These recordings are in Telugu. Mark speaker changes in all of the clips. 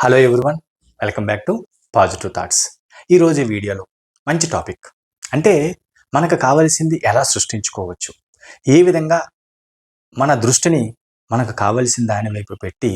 Speaker 1: Hello everyone, welcome back to positive thoughts. ఈరోజు ఈ వీడియోలో మంచి టాపిక్ అంటే మనకు కావలసింది ఎలా సృష్టించుకోవచ్చు, ఏ విధంగా మన దృష్టిని మనకు కావలసిన దాని వైపు పెట్టి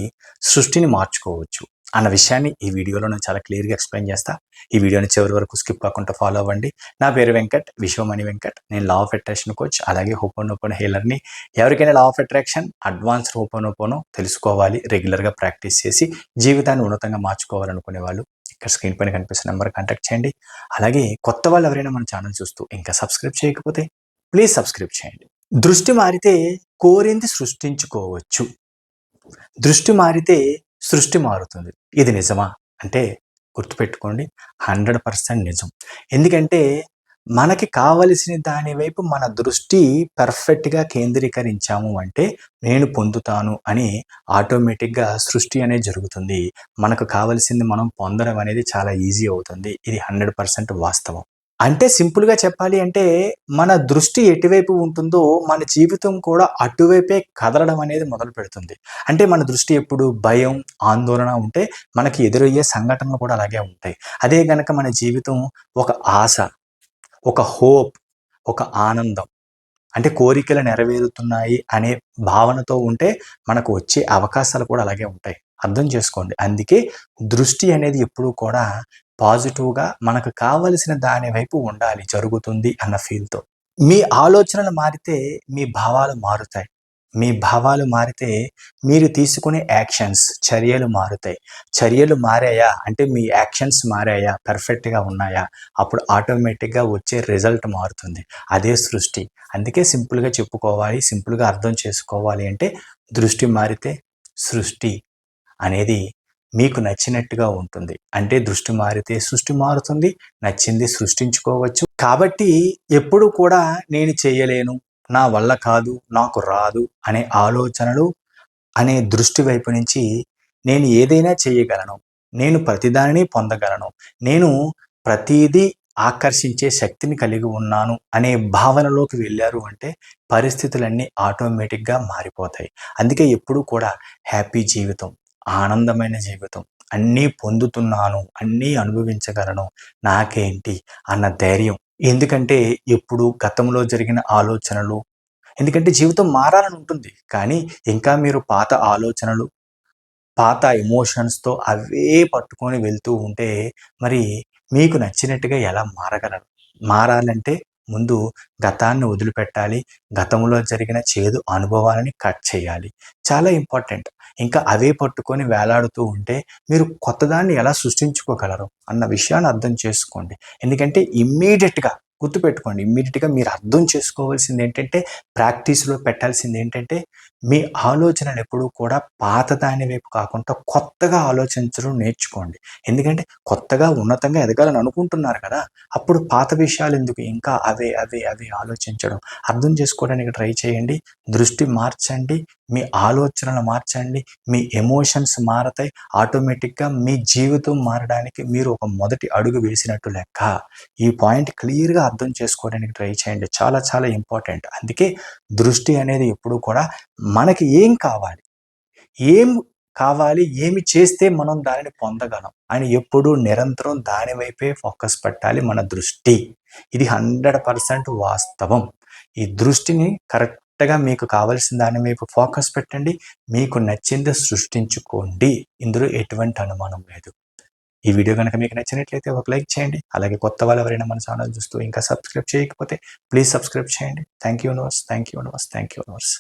Speaker 1: సృష్టిని మార్చుకోవచ్చు అన్న విషయాన్ని ఈ వీడియోలో నేను చాలా క్లియర్గా ఎక్స్ప్లెయిన్ చేస్తా. ఈ వీడియోని చివరి వరకు స్కిప్ కాకుండా ఫాలో అవ్వండి. నా పేరు వెంకట్, విశ్వమణి వెంకట్. నేను లా ఆఫ్ అట్రాక్షన్ కోచ్, అలాగే హోపోనోపోనో హీలర్ని. ఎవరికైనా law of attraction, advanced ho'oponopono తెలుసుకోవాలి, రెగ్యులర్గా ప్రాక్టీస్ చేసి జీవితాన్ని ఉన్నతంగా మార్చుకోవాలనుకునే వాళ్ళు ఇక్కడ స్క్రీన్ పైన కనిపిస్తున్న నెంబర్ కాంటాక్ట్ చేయండి. అలాగే కొత్త వాళ్ళు ఎవరైనా మన ఛానల్ చూస్తూ ఇంకా సబ్స్క్రైబ్ చేయకపోతే ప్లీజ్ సబ్స్క్రైబ్ చేయండి. దృష్టి మారితే కోరింది సృష్టించుకోవచ్చు. దృష్టి మారితే సృష్టి మారుతుంది. ఇది నిజమా అంటే గుర్తుపెట్టుకోండి, 100% నిజం. ఎందుకంటే మనకి కావలసిన దాని వైపు మన దృష్టి పర్ఫెక్ట్గా కేంద్రీకరించాము అంటే నేను పొందుతాను అని ఆటోమేటిక్గా సృష్టి అనేది జరుగుతుంది. మనకు కావలసింది మనం పొందడం అనేది చాలా ఈజీ అవుతుంది. ఇది 100% వాస్తవం. అంటే సింపుల్గా చెప్పాలి అంటే మన దృష్టి ఎటువైపు ఉంటుందో మన జీవితం కూడా అటువైపే కదలడం అనేది మొదలు పెడుతుంది. అంటే మన దృష్టి ఎప్పుడు భయం, ఆందోళన ఉంటే మనకి ఎదురయ్యే సంఘటనలు కూడా అలాగే ఉంటాయి. అదే గనక మన జీవితం ఒక ఆశ, ఒక హోప్, ఒక ఆనందం, అంటే కోరికలు నెరవేరుతున్నాయి అనే భావనతో ఉంటే మనకు వచ్చే అవకాశాలు కూడా అలాగే ఉంటాయి. అర్థం చేసుకోండి. అందుకే దృష్టి అనేది ఎప్పుడూ కూడా పాజిటివ్గా మనకు కావలసిన దాని వైపు ఉండాలి, జరుగుతుంది అన్న ఫీల్తో. మీ ఆలోచనలు మారితే మీ భావాలు మారుతాయి. మీ భావాలు మారితే మీరు తీసుకునే యాక్షన్స్, చర్యలు మారుతాయి. చర్యలు మారాయా అంటే మీ యాక్షన్స్ మారాయా, పర్ఫెక్ట్గా ఉన్నాయా, అప్పుడు ఆటోమేటిక్గా వచ్చే రిజల్ట్ మారుతుంది. అదే సృష్టి. అందుకే సింపుల్గా చెప్పుకోవాలి, సింపుల్గా అర్థం చేసుకోవాలి అంటే దృష్టి మారితే సృష్టి అనేది మీకు నచ్చినట్టుగా ఉంటుంది. అంటే దృష్టి మారితే సృష్టి మారుతుంది, నచ్చింది సృష్టించుకోవచ్చు. కాబట్టి ఎప్పుడు కూడా నేను చేయలేను, నా వల్ల కాదు, నాకు రాదు అనే ఆలోచనలు అనే దృష్టి వైపు నుంచి నేను ఏదైనా చేయగలను, నేను ప్రతిదానిని పొందగలను, నేను ప్రతిదీ ఆకర్షించే శక్తిని కలిగి ఉన్నాను అనే భావనలోకి వెళ్ళారు అంటే పరిస్థితులన్నీ ఆటోమేటిక్గా మారిపోతాయి. అందుకే ఎప్పుడు కూడా హ్యాపీ జీవితం, ఆనందమైన జీవితం, అన్నీ పొందుతున్నాను, అన్నీ అనుభవించగలను, నాకేంటి అన్న ధైర్యం. ఎందుకంటే ఎప్పుడు గతంలో జరిగిన ఆలోచనలు, ఎందుకంటే జీవితం మారాలని ఉంటుంది కానీ ఇంకా మీరు పాత ఆలోచనలు, పాత ఎమోషన్స్తో అవే పట్టుకొని వెళ్తూ ఉంటే మరి మీకు నచ్చినట్టుగా ఎలా మారగలరు? మారాలంటే ముందు గతాన్ని వదిలిపెట్టాలి. గతంలో జరిగిన చేదు అనుభవాలని కట్ చేయాలి. చాలా ఇంపార్టెంట్. ఇంకా అవే పట్టుకొని వేలాడుతూ ఉంటే మీరు కొత్తదాన్ని ఎలా సృష్టించుకోగలరు అన్న విషయాన్ని అర్థం చేసుకోండి. ఎందుకంటే ఇమ్మీడియట్గా గుర్తుపెట్టుకోండి, ఇమ్మీడియట్గా మీరు అర్థం చేసుకోవాల్సింది ఏంటంటే, ప్రాక్టీస్లో పెట్టాల్సింది ఏంటంటే మీ ఆలోచనలు ఎప్పుడూ కూడా పాత దాని వైపు కాకుండా కొత్తగా ఆలోచించడం నేర్చుకోండి. ఎందుకంటే కొత్తగా ఉన్నతంగా ఎదగాలని అనుకుంటున్నారు కదా, అప్పుడు పాత విషయాలు ఎందుకు, ఇంకా అవే అవే అవే ఆలోచించడం. అర్థం చేసుకోవడానికి ట్రై చేయండి. దృష్టి మార్చండి, మీ ఆలోచనలు మార్చండి, మీ ఎమోషన్స్ మారతాయి. ఆటోమేటిక్గా మీ జీవితం మారడానికి మీరు ఒక మొదటి అడుగు వేసినట్టు లెక్క. ఈ పాయింట్ క్లియర్గా అర్థం చేసుకోవడానికి ట్రై చేయండి. చాలా చాలా ఇంపార్టెంట్. అందుకే దృష్టి అనేది ఎప్పుడు కూడా మనకి ఏం కావాలి, ఏం కావాలి, ఏమి చేస్తే మనం దానిని పొందగలం అని ఎప్పుడూ నిరంతరం దాని వైపే ఫోకస్ పెట్టాలి మన దృష్టి. ఇది 100% వాస్తవం. ఈ దృష్టిని కరెక్ట్గా మీకు కావాల్సిన దాని వైపు ఫోకస్ పెట్టండి. మీకు నచ్చింది సృష్టించుకోండి. ఇందులో ఎటువంటి అనుమానం లేదు. ఈ వీడియో కనుక మీకు నచ్చినట్లయితే ఒక లైక్ చేయండి. అలాగే కొత్త వాళ్ళు ఎవరైనా మన ఛానల్ చూస్తూ ఇంకా సబ్స్క్రైబ్ చేయకపోతే ప్లీజ్ సబ్స్క్రైబ్ చేయండి. Thank you universe, thank you universe, thank you universe.